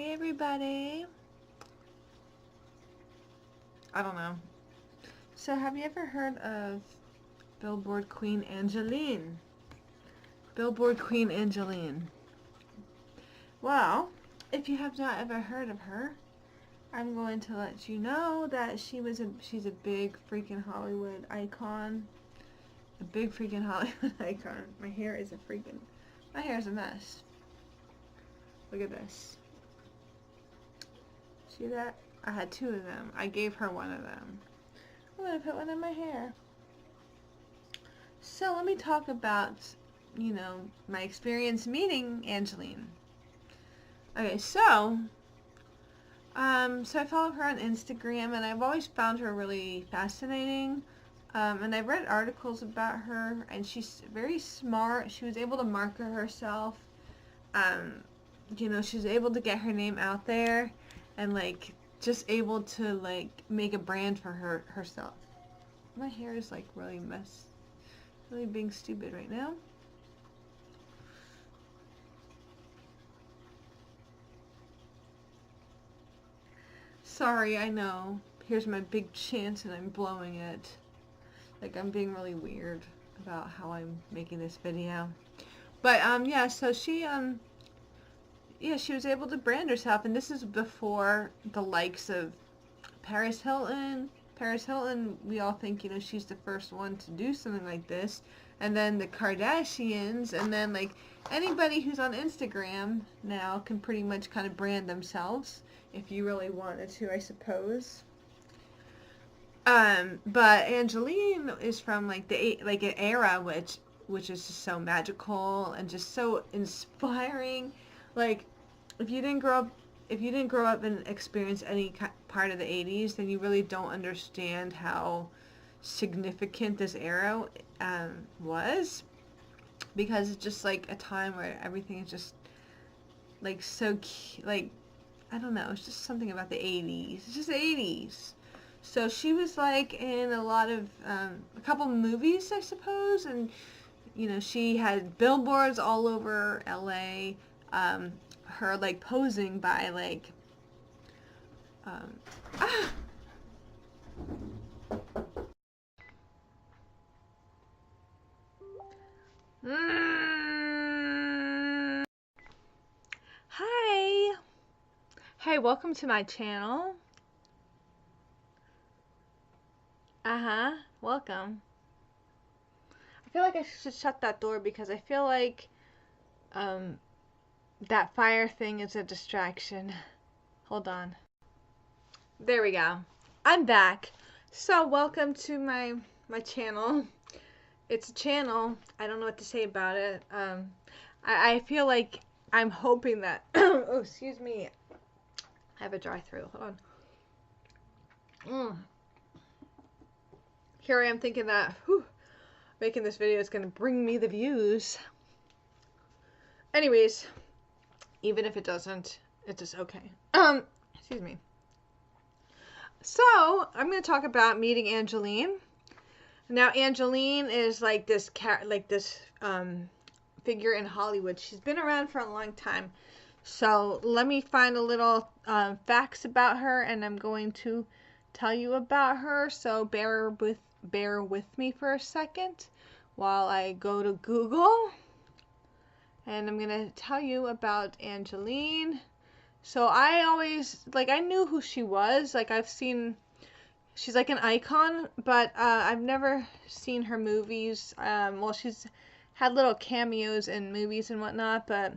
Hey everybody. I don't know. So have you ever heard of Billboard Queen Angelyne? Billboard Queen Angelyne. Well, if you have not ever heard of her, I'm going to let you know that she's a big freaking Hollywood icon. A big freaking Hollywood icon. My hair is a mess. Look at this. See that? I had two of them. I gave her one of them. I'm going to put one in my hair. So let me talk about, my experience meeting Angelyne. Okay, so I follow her on Instagram, and I've always found her really fascinating. And I've read articles about her, and she's very smart. She was able to market herself. She was able to get her name out there, and just able to make a brand for herself. My hair is really being stupid right now. Sorry, I know. Here's my big chance and I'm blowing it. I'm being really weird about how I'm making this video. But yeah, so she was able to brand herself, and this is before the likes of Paris Hilton. Paris Hilton, we all think, she's the first one to do something like this. And then the Kardashians, and then anybody who's on Instagram now can pretty much kind of brand themselves if you really wanted to, I suppose. But Angelyne is from an era which is just so magical and just so inspiring. If you didn't grow up and experience any part of the 80s, then you really don't understand how significant this era was, because it's just a time where everything is just so I don't know, it's just something about the 80s. It's just the 80s. So she was in a lot of a couple movies, I suppose, and she had billboards all over LA. Her posing by Hi. Hey, welcome to my channel. Welcome. I feel like I should shut that door because I feel like that fire thing is a distraction. Hold on. There we go. I'm back. So welcome to my channel. It's a channel. I don't know what to say about it. I feel like I'm hoping that oh, excuse me. I have a dry throat. Hold on. Here I am thinking that making this video is going to bring me the views. Anyways, even if it doesn't, it's just okay. Excuse me. So, I'm going to talk about meeting Angelyne. Now, Angelyne is this figure in Hollywood. She's been around for a long time. So, let me find a little facts about her, and I'm going to tell you about her. So, bear with me for a second while I go to Google, and I'm gonna tell you about Angelyne. So I always I knew who she was. I've seen, she's an icon, but I've never seen her movies. Well, she's had little cameos in movies and whatnot, but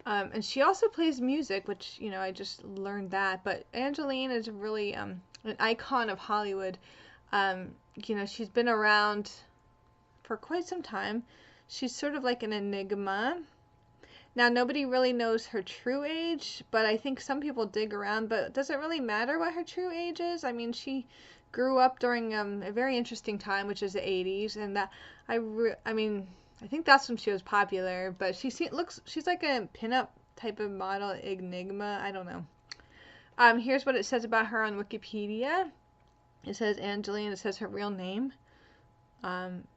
and she also plays music, which I just learned that. But Angelyne is really an icon of Hollywood. She's been around for quite some time. She's sort of like an enigma. Now, nobody really knows her true age, but I think some people dig around, but it doesn't really matter what her true age is. I mean, she grew up during a very interesting time, which is the 80s, and that I think that's when she was popular, but she's like a pinup type of model enigma. I don't know. Here's what it says about her on Wikipedia. It says Angelyne. It says her real name.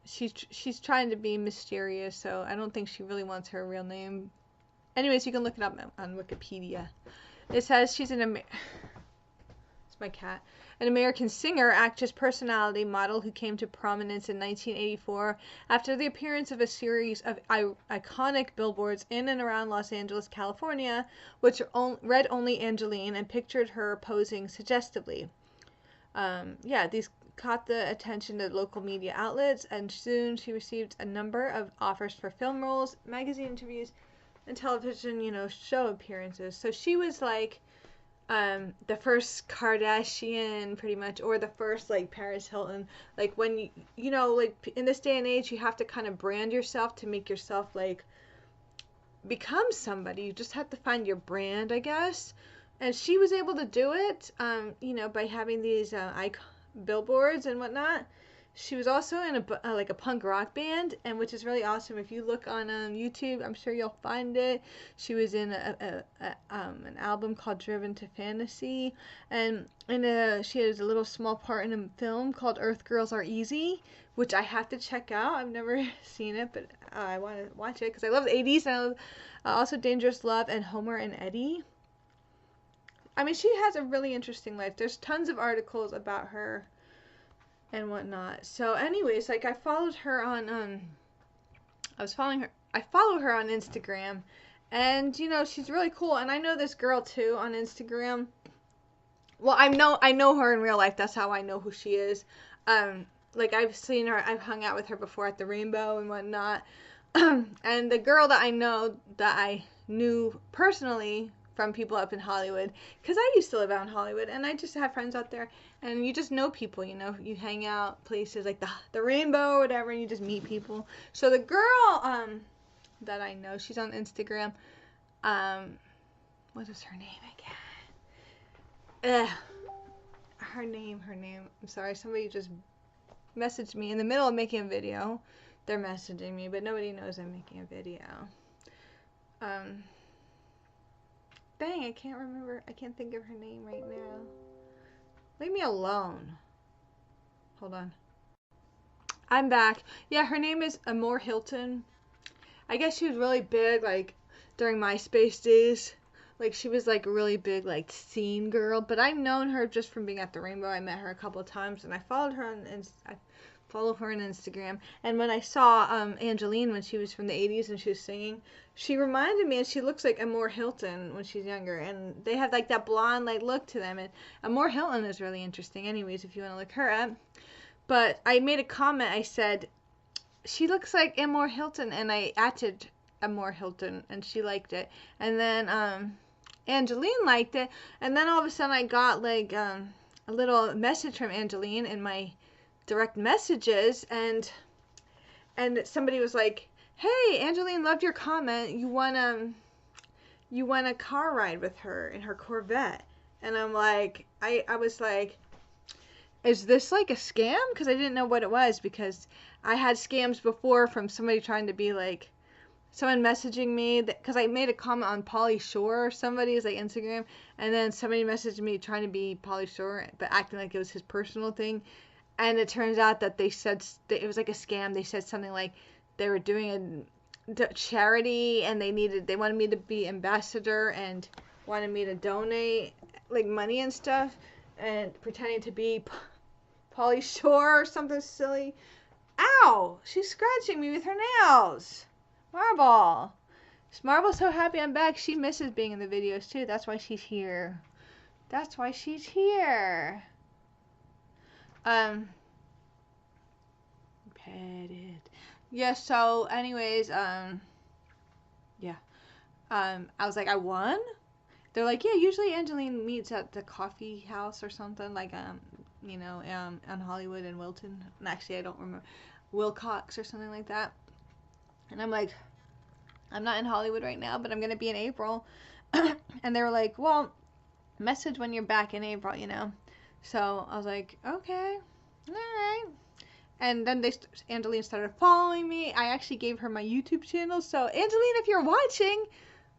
She's trying to be mysterious, so I don't think she really wants her real name. Anyways, you can look it up on Wikipedia. It says she's it's my cat. An American singer, actress, personality, model who came to prominence in 1984 after the appearance of a series of iconic billboards in and around Los Angeles, California, which read only Angelyne and pictured her posing suggestively. These caught the attention of local media outlets, and soon she received a number of offers for film roles, magazine interviews, and television, show appearances. So she was like the first Kardashian, pretty much, or the first like Paris Hilton. Like when like in this day and age, you have to kind of brand yourself to make yourself like become somebody. You just have to find your brand, I guess. And she was able to do it, by having these billboards and whatnot. She was also in a punk rock band, and which is really awesome. If you look on YouTube, I'm sure you'll find it. She was in an album called Driven to Fantasy, and she has a little small part in a film called Earth Girls Are Easy, which I have to check out. I've never seen it, but I want to watch it because I love the 80s, and I love also Dangerous Love and Homer and Eddie. I mean, she has a really interesting life. There's tons of articles about her and whatnot. So anyways, like I followed her on I follow her on Instagram, and she's really cool. And I know this girl too on Instagram. Well, I know her in real life. That's how I know who she is. Like I've seen her, I've hung out with her before at the Rainbow and whatnot. And the girl that I knew personally from people up in Hollywood, because I used to live out in Hollywood, and I just have friends out there, and you just know people, you hang out places like the Rainbow or whatever, and you just meet people. So the girl that I know, she's on Instagram. What is her name again? Her name. I'm sorry, somebody just messaged me in the middle of making a video. They're messaging me, but nobody knows I'm making a video. Dang, I can't remember. I can't think of her name right now. Leave me alone. Hold on. I'm back. Yeah, her name is Amore Hilton. I guess she was really big, like, during MySpace days. Like, she was, like, a really big, like, scene girl. But I've known her just from being at the Rainbow. I met her a couple of times, and I followed her on Instagram. And when I saw Angelyne when she was from the 80s and she was singing, she reminded me, and she looks like Amore Hilton when she's younger, and they have like that blonde like look to them. And Amore Hilton is really interesting anyways if you want to look her up. But I made a comment. I said she looks like Amore Hilton, and I added Amore Hilton, and she liked it. And then Angelyne liked it, and then all of a sudden I got like a little message from Angelyne in my direct messages, and somebody was like, "Hey, Angelyne, loved your comment. You want a car ride with her in her Corvette?" And I'm like, I was like, is this like a scam? Because I didn't know what it was, because I had scams before from somebody trying to be like, someone messaging me, because I made a comment on Pauly Shore or somebody's like Instagram, and then somebody messaged me trying to be Pauly Shore but acting like it was his personal thing. And it turns out that they said it was like a scam. They said something like they were doing a charity, and they wanted me to be ambassador and wanted me to donate like money and stuff, and pretending to be Pauly Shore or something silly. Ow! She's scratching me with her nails. Marble's so happy I'm back. She misses being in the videos too. That's why she's here. Pet it. Yeah, so anyways, I was like, I won? They're like, yeah, usually Angelyne meets at the coffee house or something, like, on Hollywood and Wilton. And actually, I don't remember, Wilcox or something like that. And I'm like, I'm not in Hollywood right now, but I'm going to be in April. And they were like, well, message when you're back in April, So I was like, okay, all right. And then Angelyne started following me. I actually gave her my YouTube channel. So Angelyne, if you're watching,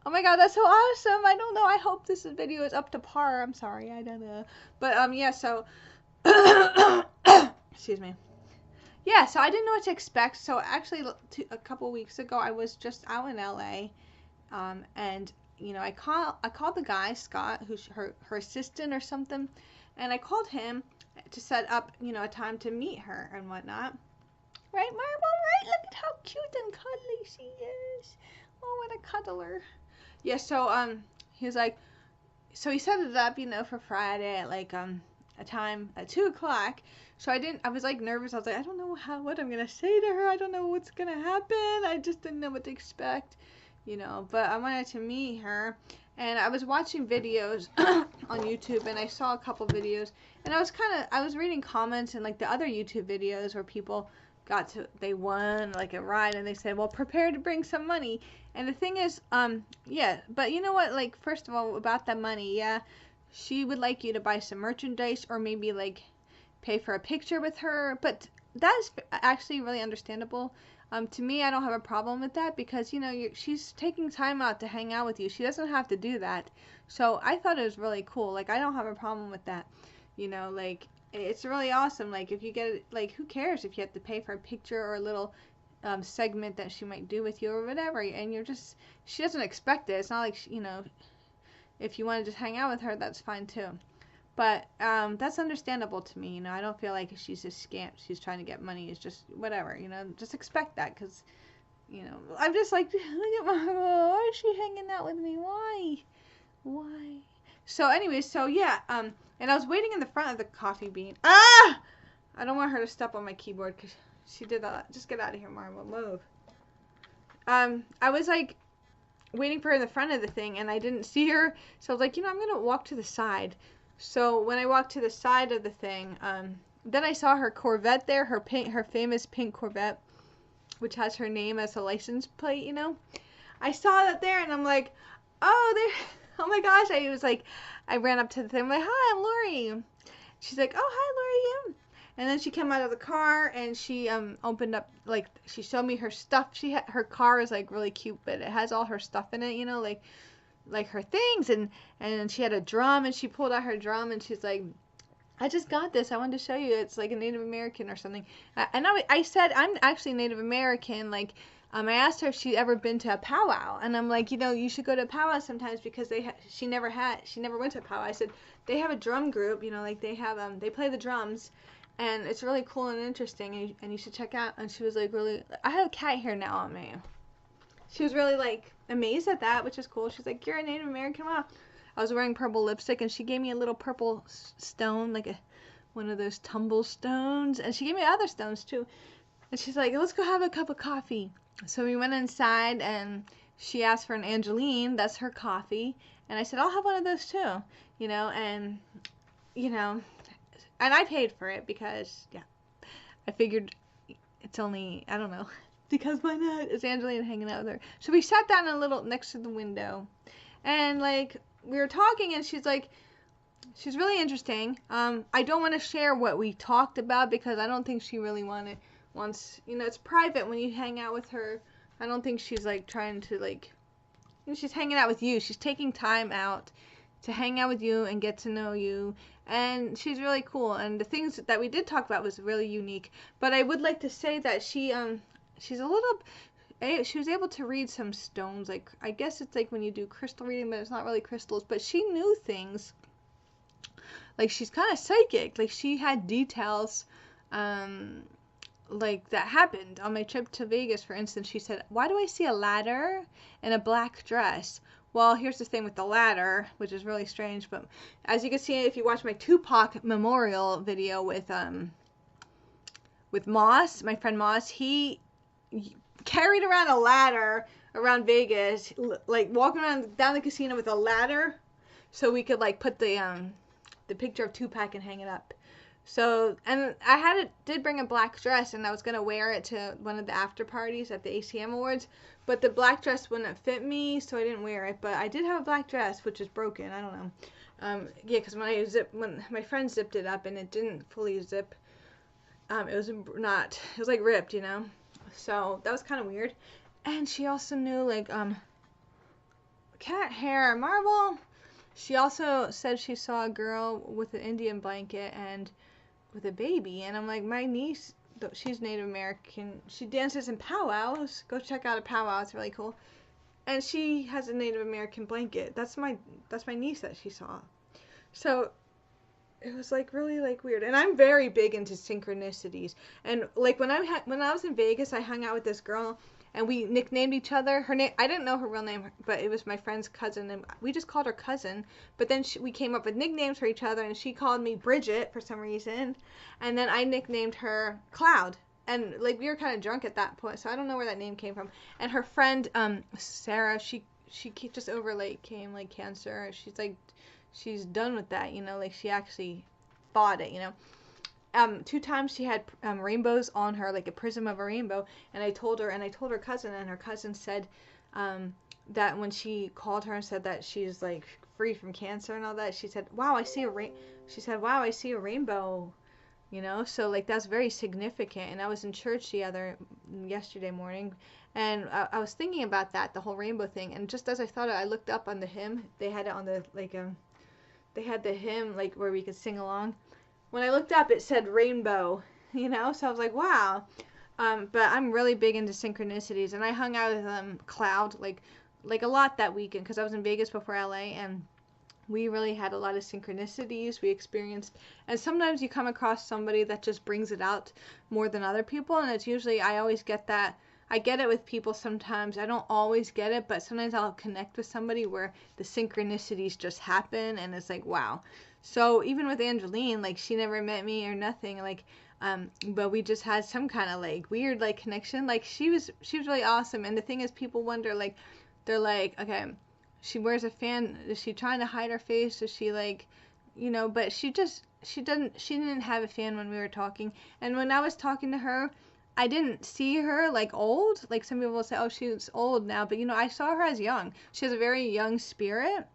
oh my god, that's so awesome. I don't know. I hope this video is up to par. I'm sorry. I don't know. But yeah, so excuse me. Yeah, so I didn't know what to expect. So actually a couple weeks ago, I was just out in LA. And you know, I called the guy, Scott, who's her assistant or something, and I called him to set up, you know, a time to meet her and whatnot. Right, Marble? Right? Look at how cute and cuddly she is. Oh, what a cuddler. Yeah, so, he was like, so he set it up, you know, for Friday at like, a time at 2 o'clock. So I was like nervous. I was like, I don't know what I'm going to say to her. I don't know what's going to happen. I just didn't know what to expect, you know, but I wanted to meet her. And I was watching videos on YouTube, and I saw a couple videos, and I was reading comments and like the other YouTube videos where people they won like a ride, and they said, well, prepare to bring some money. And the thing is, yeah, but you know what, like, first of all, about that money, yeah, she would like you to buy some merchandise or maybe like pay for a picture with her, but that's actually really understandable. To me, I don't have a problem with that because, you know, she's taking time out to hang out with you. She doesn't have to do that. So I thought it was really cool. Like, I don't have a problem with that. You know, like, it's really awesome. Like, if you get, like, who cares if you have to pay for a picture or a little segment that she might do with you or whatever. And she doesn't expect it. It's not like, you know, if you want to just hang out with her, that's fine too. But that's understandable to me, you know. I don't feel like she's a scamp. She's trying to get money. It's just whatever, you know. Just expect that, because, you know, I'm just like, look at Margot. Why is she hanging out with me? Why? So anyway, so yeah, and I was waiting in the front of the Coffee Bean. Ah! I don't want her to step on my keyboard because she did that. Just get out of here, Margot. Move. I was like waiting for her in the front of the thing, and I didn't see her, so I was like, you know, I'm gonna walk to the side. So when I walked to the side of the thing, then I saw her Corvette there, her famous pink Corvette, which has her name as a license plate, you know. I saw that there, and I'm like, oh my gosh. I ran up to the thing. I'm like, hi, I'm Lori. She's like, oh, hi, Lori. And then she came out of the car, and she opened up, like, she showed me her stuff. Her car is like really cute, but it has all her stuff in it, you know, like her things, and she had a drum, and she pulled out her drum, and she's like, I just got this, I wanted to show you, it's like a Native American or something. And I said, I'm actually Native American. Like, I asked her if she'd ever been to a powwow, and I'm like, you know, you should go to a powwow sometimes, because she never went to a powwow. I said, they have a drum group, you know, like they have, they play the drums, and it's really cool and interesting, and you should check out. And she was like, really, I have cat hair now on me. She was really, like, amazed at that, which is cool. She's like, you're a Native American? Wow. I was wearing purple lipstick, and she gave me a little purple stone, like one of those tumble stones. And she gave me other stones, too. And she's like, let's go have a cup of coffee. So we went inside, and she asked for an Angelyne. That's her coffee. And I said, I'll have one of those, too. You know, and, you know, and I paid for it because, yeah, I figured it's only, I don't know. Because why not? It's Angelyne hanging out with her. So we sat down a little next to the window, and like we were talking, and she's really interesting. I don't want to share what we talked about because I don't think she really wants, you know, it's private when you hang out with her. I don't think she's like trying to, like, you know, she's hanging out with you. She's taking time out to hang out with you and get to know you, and she's really cool. And the things that we did talk about was really unique. But I would like to say that she was able to read some stones. Like, I guess it's like when you do crystal reading, but it's not really crystals. But she knew things. Like, she's kind of psychic. Like, she had details, like, that happened on my trip to Vegas, for instance. She said, why do I see a ladder and a black dress? Well, here's the thing with the ladder, which is really strange. But as you can see, if you watch my Tupac memorial video with Moss, my friend Moss, he carried around a ladder around Vegas, like walking around down the casino with a ladder, so we could like put the picture of Tupac and hang it up. So, and I did bring a black dress, and I was gonna wear it to one of the after parties at the ACM Awards, but the black dress wouldn't fit me, so I didn't wear it. But I did have a black dress, which is broken. I don't know. Yeah, because when my friend zipped it up and it didn't fully zip. It was like ripped, you know, so that was kind of weird. And she also knew, like, cat hair, Marble. She also said she saw a girl with an Indian blanket and with a baby, and I'm like, my niece, she's Native American, she dances in powwows. Go check out a powwow, it's really cool. and she has a Native American blanket. That's my niece that she saw. So it was like really like weird. And I'm very big into synchronicities. And like when I was in Vegas, I hung out with this girl and we nicknamed each other. Her name, I didn't know her real name, but it was my friend's cousin, and we just called her cousin. But then we came up with nicknames for each other, and she called me Bridget for some reason, and then I nicknamed her Cloud. And like we were kind of drunk at that point, so I don't know where that name came from. And her friend Sarah, she just overcame like cancer. She's like, she's done with that, you know, like she actually fought it, you know. 2 times she had rainbows on her, like a prism of a rainbow, and I told her cousin, and her cousin said that when she called her and said that she's like free from cancer and all that, she said, wow, I see a rainbow, you know. So like that's very significant. And I was in church yesterday morning, and I was thinking about that, the whole rainbow thing, and just as I thought it, I looked up on the hymn. They had it on the they had the hymn like where we could sing along. When I looked up, it said rainbow, you know, so I was like, wow. But I'm really big into synchronicities, and I hung out with Cloud like a lot that weekend because I was in Vegas before LA, and we really had a lot of synchronicities we experienced. And sometimes you come across somebody that just brings it out more than other people, and it's usually, I always get that. I get it with people sometimes. I don't always get it, but sometimes I'll connect with somebody where the synchronicities just happen, and it's like, wow. So even with Angelyne, like she never met me or nothing, like, but we just had some kind of like weird like connection. Like she was really awesome. And the thing is, people wonder, like, they're like, okay, she wears a fan. Is she trying to hide her face? Is she like, you know? But she didn't have a fan when we were talking. And when I was talking to her, I didn't see her like old. Like some people will say, oh, she's old now, but you know, I saw her as young. She has a very young spirit.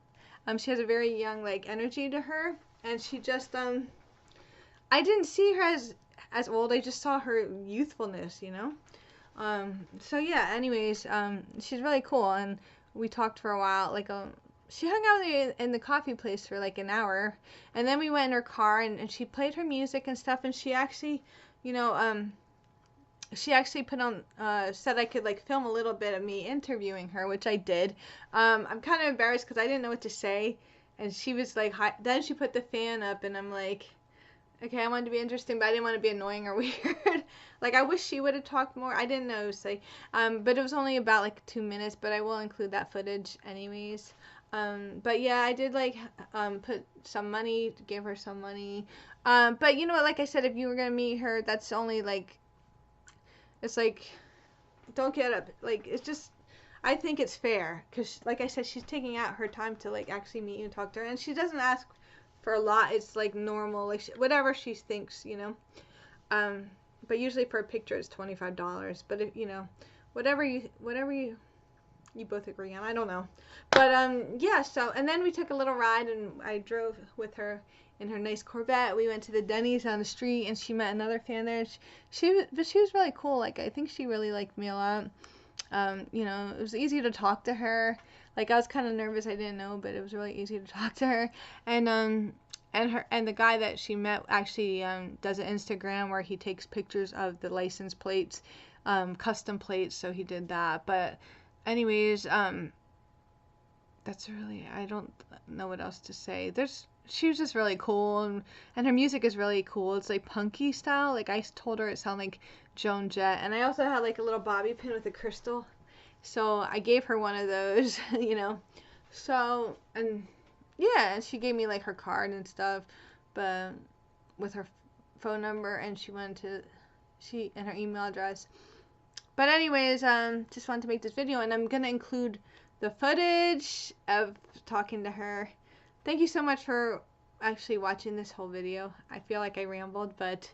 She has a very young like energy to her, and she just I didn't see her as old. I just saw her youthfulness, you know. So yeah. Anyways, she's really cool, and we talked for a while. Like she hung out with me in the coffee place for like an hour, and then we went in her car, and she played her music and stuff, and she actually, you know, she actually put on, said I could like film a little bit of me interviewing her, which I did. I'm kind of embarrassed because I didn't know what to say, and she was like, hi. Then she put the fan up, and I'm like, okay, I wanted to be interesting, but I didn't want to be annoying or weird. Like I wish she would have talked more. I didn't know what to say, but it was only about like 2 minutes, but I will include that footage anyways. But yeah, I did like put some money, give her some money, but you know what, like I said, if you were gonna meet her, that's only like, it's like, don't get up. Like, it's just, I think it's fair. Because, like I said, she's taking out her time to, like, actually meet you and talk to her. And she doesn't ask for a lot. It's, like, normal. Like, whatever she thinks, you know. But usually for a picture, it's $25. But, if, you know, whatever you both agree on. I don't know. But, yeah, so, and then we took a little ride, and I drove with her in her nice Corvette. We went to the Denny's on the street, and she met another fan there. She was really cool. Like, I think she really liked me a lot. You know, it was easy to talk to her. Like, I was kind of nervous. I didn't know, but it was really easy to talk to her. And the guy that she met actually does an Instagram where he takes pictures of the license plates, custom plates. So he did that. But anyways, that's really, I don't know what else to say. She was just really cool, and her music is really cool. It's like punky style. Like I told her it sounded like Joan Jett, and I also had like a little bobby pin with a crystal, so I gave her one of those, you know. So, and yeah, and she gave me like her card and stuff, but with her phone number, and and her email address. But anyways, just wanted to make this video, and I'm gonna include the footage of talking to her. Thank you so much for actually watching this whole video. I feel like I rambled, but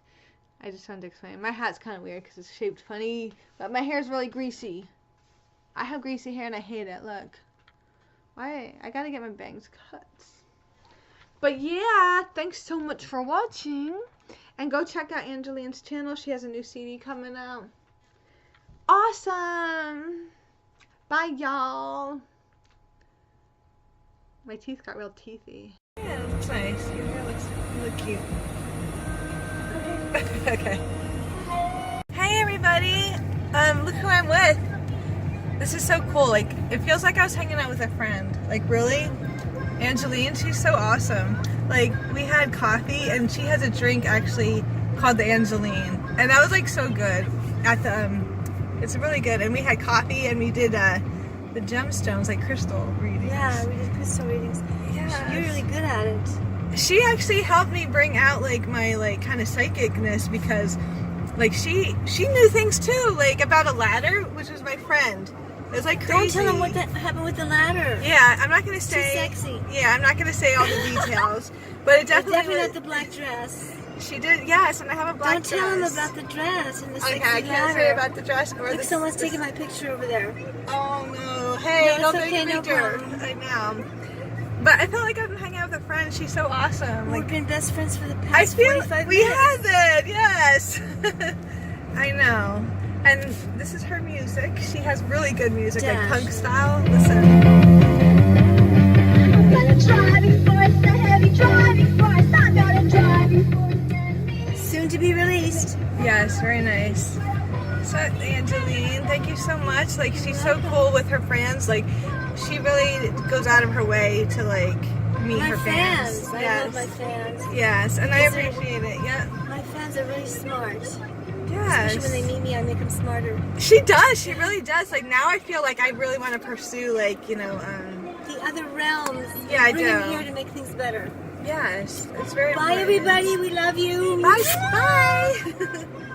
I just wanted to explain. My hat's kind of weird because it's shaped funny, but my hair is really greasy. I have greasy hair and I hate it. Look. Why? I gotta get my bangs cut. But yeah, thanks so much for watching. And go check out Angelyne's channel. She has a new CD coming out. Awesome! Bye, y'all. My teeth got real teethy. Yeah, it looks nice. Your hair looks really cute. Okay. Hey everybody! Look who I'm with. This is so cool. Like, it feels like I was hanging out with a friend. Like, really? Angelyne, she's so awesome. Like, we had coffee, and she has a drink actually called the Angelyne, and that was like so good. At the it's really good. And we had coffee, and we did the gemstones, like crystal readings. Yeah, we did crystal readings. Yeah, You're really good at it. She actually helped me bring out like my like kind of psychicness, because like she knew things too, like about a ladder, which was my friend. It was like crazy. Don't tell them what happened with the ladder. Yeah, I'm not gonna say. Too sexy. Yeah, I'm not gonna say all the details, but it definitely not the black dress. She did, yes, and I have a black Don't dress. tell them about the dress and the sexy Okay, I can't ladder. say about the dress or Look, the. someone's taking my picture over there. Oh no! Hey, No, don't it's take okay, a no picture. problem. I know. But I felt like I've been hanging out with a friend. She's so awesome. We've Like, been best friends for the I past feel 45 we minutes. have it. Yes. I know. And this is her music. She has really good music, like Dash. punk style. Listen. Soon to be released. Yes, very nice. So Angelyne, thank you so much. Like, she's so cool with her friends. Like, she really goes out of her way to like meet My her fans. I Yes. love my fans. Yes, and I Because they're- appreciate it. Yeah. My fans are really smart. Yes. Especially when they meet me, I make them smarter. She does. She really does. Like, now I feel like I really want to pursue, like, you know, The other realms. Yeah, I bring them do. here to make things better. yes, it's very Bye, important. everybody. We love you. Bye. Bye.